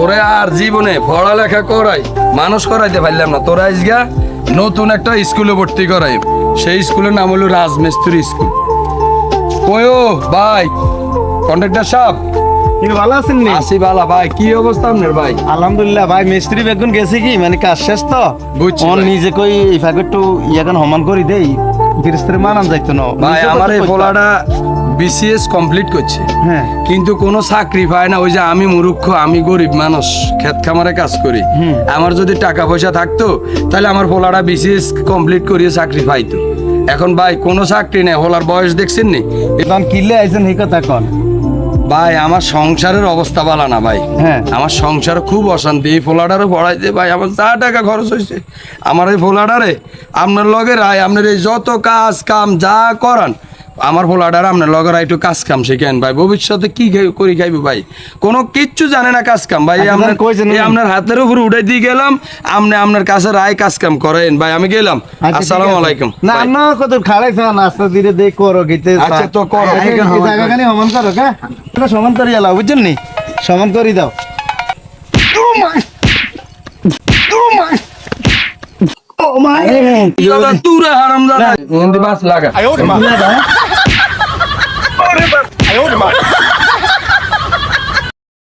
তোরে আর জীবনে পড়ালেখা করাই মানুষ করাইতে পারলাম না, তোরা আজগা নতুন একটা স্কুলে ভর্তি করাই। সেই স্কুলের নাম হলো রাজমিস্ত্রি স্কুল। ওয়ো ভাই, কন্ট্রাক্টর সাহেব কিন্তু ভালো আছেন নি? আসি বালা ভাই, কি অবস্থা আপনার ভাই? আলহামদুলিল্লাহ ভাই, মিস্ত্রি বেগুন গেছে কি মানে কাজ শেষ তো বুঝছি ওর ভাই। নিজে কই এই ফাঁকে একটু ইয়াগান সমান করি দেই, গৃহস্থের মানান যাইতো না ভাই নিজে আমার কত এই কইতাম। পোলাটা বিসিএস কমপ্লিট করছে, হ্যাঁ কিন্তু কোনো চাকরি পায় না। ওই যে আমি মূর্খ, আমি গরিব মানুষ, ক্ষেত খামারে কাজ করি। আমার যদি টাকা পয়সা থাকতো তাহলে আমার পোলাটা বিসিএস কমপ্লিট করিয়ে চাকরি পাইতো। এখন ভাই কোনো চাকরি নেই, হোলার বয়স দেখছেন নি? তখন কিলে আইছেন এই কথা কন। ভাই আমার সংসারের অবস্থা ভালো না ভাই। হ্যাঁ। আমার সংসার খুব অশান্তি। এই ফোলাডারে পড়াইতে ভাই আমার যা টাকা খরচ হয়েছে, আমার এই ফোলাডারে আপনার লগে রায়, আপনার এই যত কাজ কাম যা করান, আমার ফোলাডারে আপনার লগে রায় একটু কাজ কাম শিখেন ভাই। ভবিষ্যতে কি করি খাইব ভাই, কোনো কিচ্ছু জানে না কাজ কাম ভাই। আচ্ছা, আপনার কইছেন এই আপনার হাতের উপর উঠে দিয়ে গেলাম, আপনি আপনার কাছে রায় কাজ কাম করেন ভাই। আমি গেলাম, আচ্ছা, ঠিক আসসালামু আছে। আলাইকুম না ভাই। না কত খাড়াইছ নাস্তা দিলে দেই করো গিতে আচ্ছা, তো করো। জায়গাখানি সমান করো কা তোমরা সমান করি এলাও বুঝছেন নি, সমান করি দাও। দাদা তুরা হারামজাদা, হিন্দি বাস লাগা। না দাও